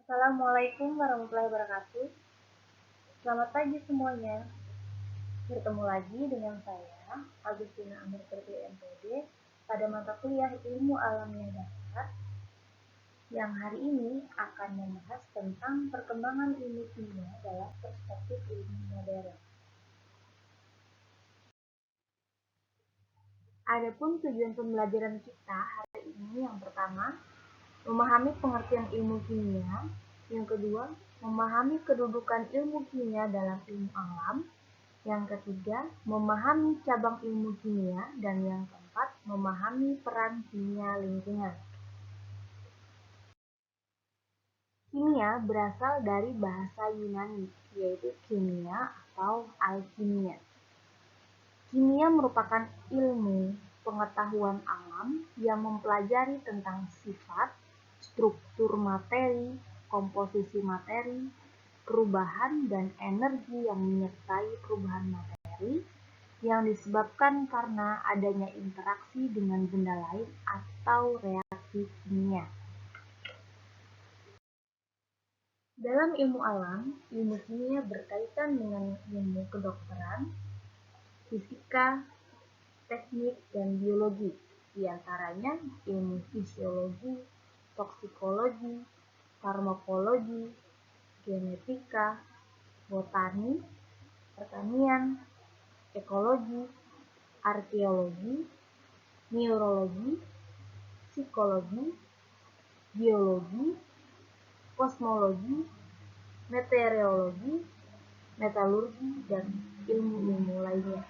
Assalamualaikum warahmatullahi wabarakatuh. Selamat pagi semuanya. Bertemu lagi dengan saya, Agustina Amir Pertiwi MPD, pada mata kuliah Ilmu Alamnya Darat, yang hari ini akan membahas tentang perkembangan ilmu kimia dalam perspektif ilmu modern. Adapun tujuan pembelajaran kita hari ini yang pertama, memahami pengertian ilmu kimia. Yang kedua, memahami kedudukan ilmu kimia dalam ilmu alam. Yang ketiga, memahami cabang ilmu kimia. Dan yang keempat, memahami peran kimia lingkungan. Kimia berasal dari bahasa Yunani, yaitu kimia atau alkimia. Kimia merupakan ilmu pengetahuan alam yang mempelajari tentang sifat, struktur materi, komposisi materi, perubahan dan energi yang menyertai perubahan materi yang disebabkan karena adanya interaksi dengan benda lain atau reaksi kimia. Dalam ilmu alam, ilmu kimia berkaitan dengan ilmu kedokteran, fisika, teknik, dan biologi, di antaranya ilmu fisiologi, toksikologi, farmakologi, genetika, botani, pertanian, ekologi, arkeologi, neurologi, psikologi, biologi, kosmologi, meteorologi, metalurgi, dan ilmu-ilmu lainnya.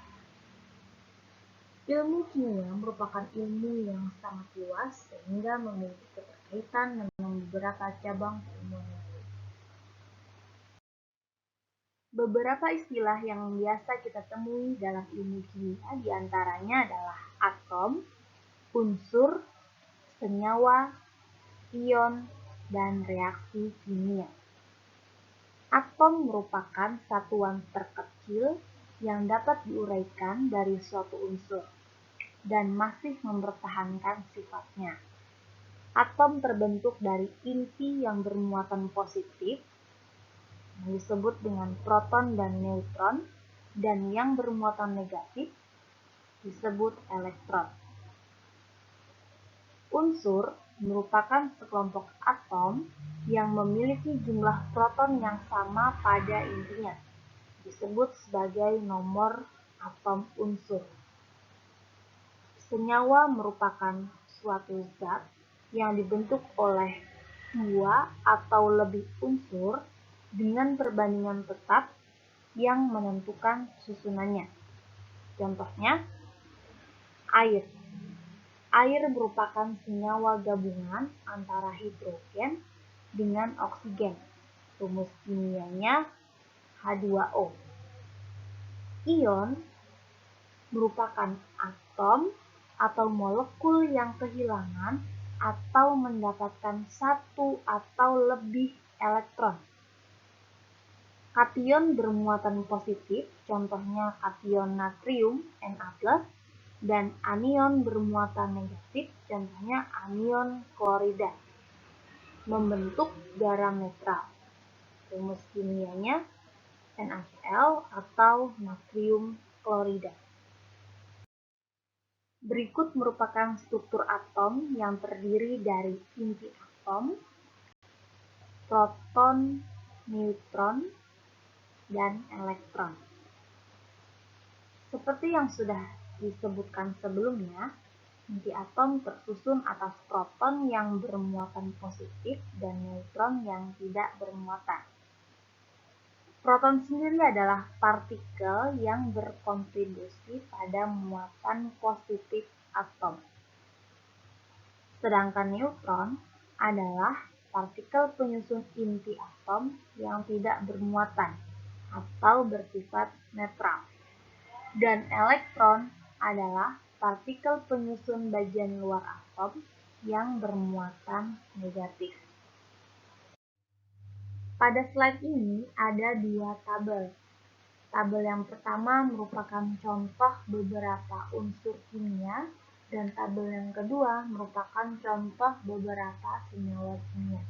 Ilmu kimia merupakan ilmu yang sangat luas sehingga memiliki keterkaitan dengan beberapa cabang ilmu lain. Beberapa istilah yang biasa kita temui dalam ilmu kimia diantaranya adalah atom, unsur, senyawa, ion, dan reaksi kimia. Atom merupakan satuan terkecil yang dapat diuraikan dari suatu unsur dan masih mempertahankan sifatnya. Atom terbentuk dari inti yang bermuatan positif, yang disebut dengan proton dan neutron, dan yang bermuatan negatif, disebut elektron. Unsur merupakan sekelompok atom yang memiliki jumlah proton yang sama pada intinya, disebut sebagai nomor atom unsur. Senyawa merupakan suatu zat yang dibentuk oleh dua atau lebih unsur dengan perbandingan tetap yang menentukan susunannya. Contohnya, air. Air merupakan senyawa gabungan antara hidrogen dengan oksigen. Rumus kimianya H2O. Ion merupakan atom atau molekul yang kehilangan atau mendapatkan satu atau lebih elektron. Kation bermuatan positif, contohnya kation natrium Na+, dan anion bermuatan negatif, contohnya anion klorida, membentuk garam netral. Rumus kimianya NaCl atau natrium klorida. Berikut merupakan struktur atom yang terdiri dari inti atom, proton, neutron, dan elektron. Seperti yang sudah disebutkan sebelumnya, inti atom tersusun atas proton yang bermuatan positif dan neutron yang tidak bermuatan. Proton sendiri adalah partikel yang berkontribusi pada muatan positif atom. Sedangkan neutron adalah partikel penyusun inti atom yang tidak bermuatan atau bersifat netral. Dan elektron adalah partikel penyusun bagian luar atom yang bermuatan negatif. Pada slide ini ada dua tabel. Tabel yang pertama merupakan contoh beberapa unsur kimia dan tabel yang kedua merupakan contoh beberapa senyawa kimia.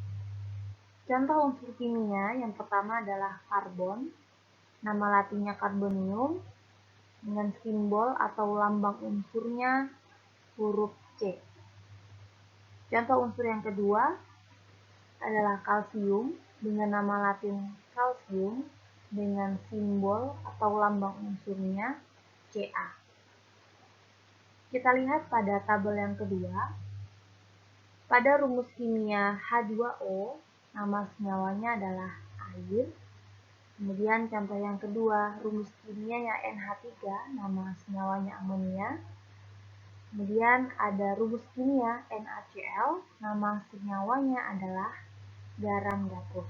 Contoh unsur kimia yang pertama adalah karbon, nama latinnya karbonium, dengan simbol atau lambang unsurnya huruf C. Contoh unsur yang kedua adalah kalsium, dengan nama latin kalsium, dengan simbol atau lambang unsurnya Ca. Kita lihat pada tabel yang kedua. Pada rumus kimia H2O, nama senyawanya adalah air. Kemudian contoh yang kedua, rumus kimianya NH3, nama senyawanya amonia. Kemudian ada rumus kimia NaCl, nama senyawanya adalah garam dapur.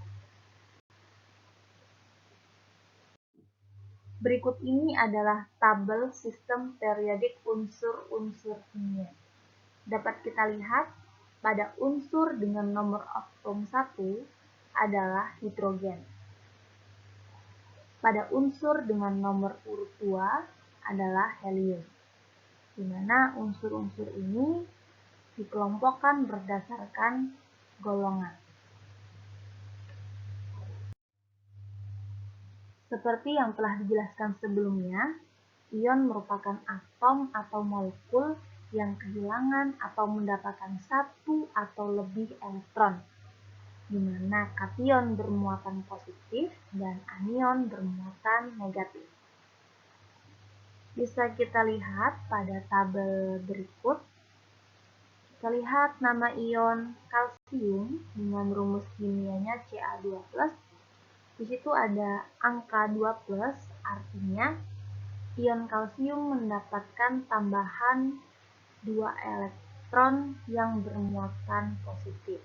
Berikut ini adalah tabel sistem periodik unsur-unsur kimia. Dapat kita lihat pada unsur dengan nomor atom 1 adalah hidrogen. Pada unsur dengan nomor urut 2 adalah helium, di mana unsur-unsur ini dikelompokkan berdasarkan golongan. Seperti yang telah dijelaskan sebelumnya, ion merupakan atom atau molekul yang kehilangan atau mendapatkan satu atau lebih elektron, di mana kation bermuatan positif dan anion bermuatan negatif. Bisa kita lihat pada tabel berikut. Kita lihat nama ion kalsium dengan rumus kimianya Ca2+. Di situ ada angka 2+, artinya ion kalsium mendapatkan tambahan 2 elektron yang bermuatan positif.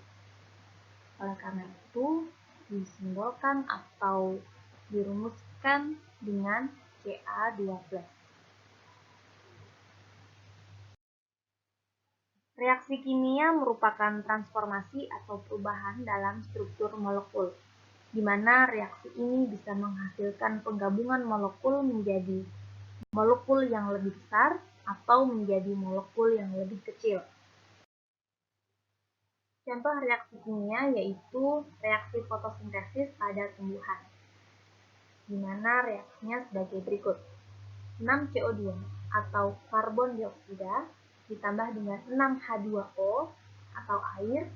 Oleh karena itu, disimbolkan atau dirumuskan dengan Ca2+. Reaksi kimia merupakan transformasi atau perubahan dalam struktur molekul, di mana reaksi ini bisa menghasilkan penggabungan molekul menjadi molekul yang lebih besar atau menjadi molekul yang lebih kecil. Contoh reaksi kimia yaitu reaksi fotosintesis pada tumbuhan, di mana reaksinya sebagai berikut. 6CO2 atau karbon dioksida ditambah dengan 6H2O atau air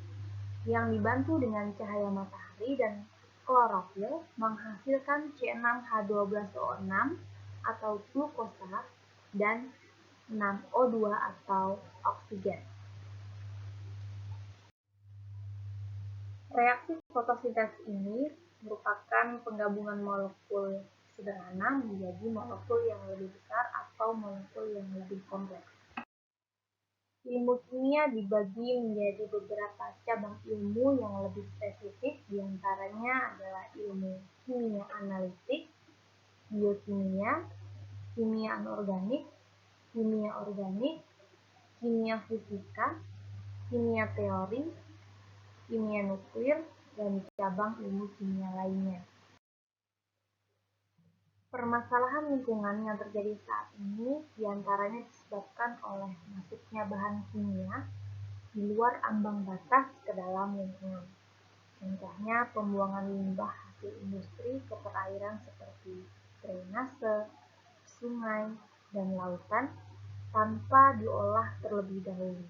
yang dibantu dengan cahaya matahari dan klorofil menghasilkan C6H12O6 atau glukosa dan 6O2 atau oksigen. Reaksi fotosintesis ini merupakan penggabungan molekul sederhana menjadi molekul yang lebih besar atau molekul yang lebih kompleks. Ilmu kimia dibagi menjadi beberapa cabang ilmu yang lebih spesifik, diantaranya adalah ilmu kimia analitik, biokimia, kimia anorganik, kimia organik, kimia fisika, kimia teori, kimia nuklir, dan cabang ilmu kimia lainnya. Permasalahan lingkungan yang terjadi saat ini diantaranya disebabkan oleh masuknya bahan kimia di luar ambang batas ke dalam lingkungan. Contohnya pembuangan limbah hasil industri ke perairan seperti drainase, sungai, dan lautan tanpa diolah terlebih dahulu,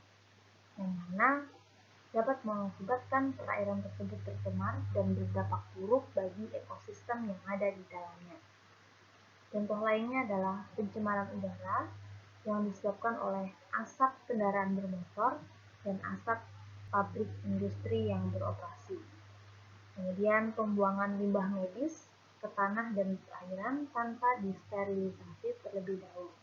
yang mana dapat mengakibatkan perairan tersebut tercemar dan berdampak buruk bagi ekosistem yang ada di dalamnya. Contoh lainnya adalah pencemaran udara yang disebabkan oleh asap kendaraan bermotor dan asap pabrik industri yang beroperasi. Kemudian pembuangan limbah medis ke tanah dan perairan tanpa disterilisasi terlebih dahulu,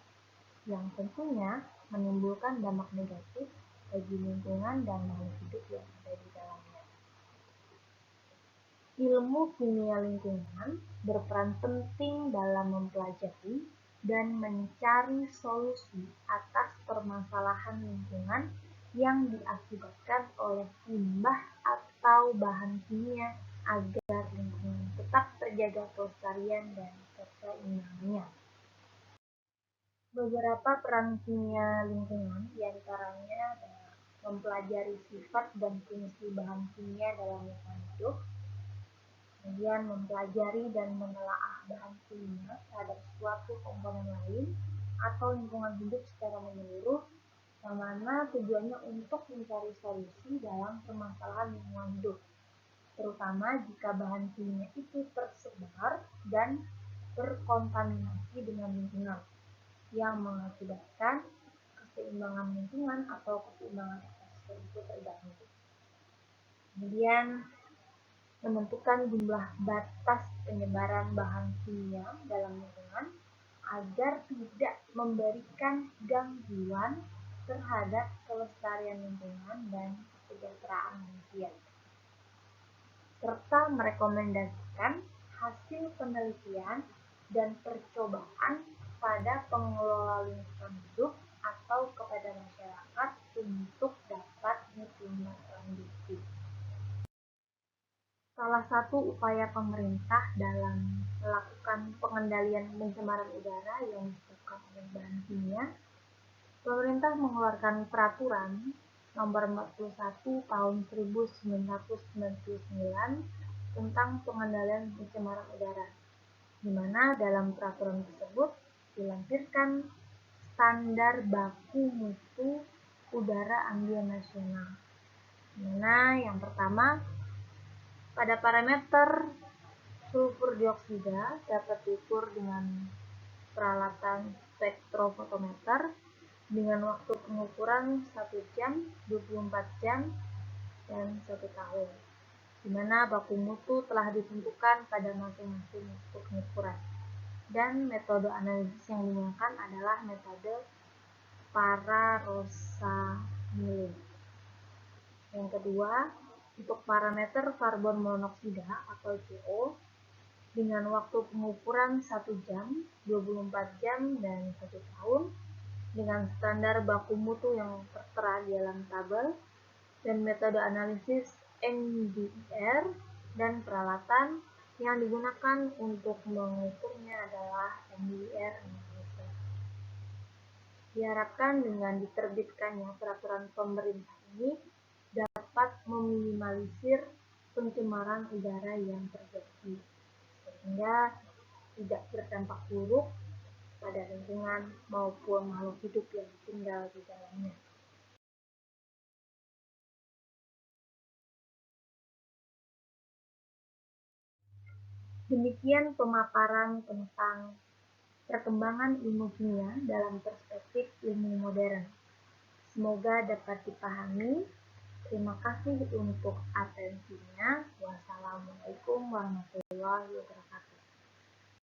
yang tentunya menimbulkan dampak negatif bagi lingkungan dan makhluk hidup yang ada di dalamnya. Ilmu kimia lingkungan berperan penting dalam mempelajari dan mencari solusi atas permasalahan lingkungan yang diakibatkan oleh limbah atau bahan kimia agar lingkungan tetap terjaga kelestarian dan keseimbangannya. Beberapa peran kimia lingkungan diantaranya adalah mempelajari sifat dan fungsi bahan kimia dalam lingkungan hidup, kemudian mempelajari dan menelaah bahan kimia terhadap suatu komponen lain atau lingkungan hidup secara menyeluruh, yang mana tujuannya untuk mencari solusi dalam permasalahan lingkungan hidup, terutama jika bahan kimia itu tersebar dan berkontaminasi dengan lingkungan, yang mengakibatkan keseimbangan lingkungan atau keseimbangan ekosistem itu terganggu. Kemudian menentukan jumlah batas penyebaran bahan kimia dalam lingkungan agar tidak memberikan gangguan terhadap kelestarian lingkungan dan kesejahteraan manusia, serta merekomendasikan hasil penelitian dan percobaan pada pengelola lingkungan hidup atau kepada masyarakat untuk dapat ditindaklanjuti. Salah satu upaya pemerintah dalam melakukan pengendalian pencemaran udara yang disebabkan oleh bahan kimia, pemerintah mengeluarkan peraturan nomor 41 tahun 1999 tentang pengendalian pencemaran udara, di mana dalam peraturan tersebut dilampirkan standar baku mutu udara ambien nasional, di mana yang pertama, pada parameter sulfur dioksida dapat diukur dengan peralatan spektrofotometer dengan waktu pengukuran 1 jam, 24 jam, dan 1 tahun, di mana baku mutu telah ditentukan pada masing-masing waktu pengukuran. Dan metode analisis yang digunakan adalah metode Pararosa-Milling. Yang kedua, untuk parameter karbon monoksida atau CO dengan waktu pengukuran 1 jam, 24 jam, dan 1 tahun dengan standar baku mutu yang tertera di dalam tabel, dan metode analisis NDIR, dan peralatan yang digunakan untuk mengukurnya adalah NDIR analyzer. Diharapkan dengan diterbitkannya peraturan pemerintah ini dapat meminimalisir pencemaran udara yang terjadi, sehingga tidak berdampak buruk pada lingkungan maupun makhluk hidup yang tinggal di dalamnya. Demikian pemaparan tentang perkembangan ilmu kimia dalam perspektif ilmu modern. Semoga dapat dipahami. Terima kasih untuk atensinya. Wassalamualaikum warahmatullahi wabarakatuh.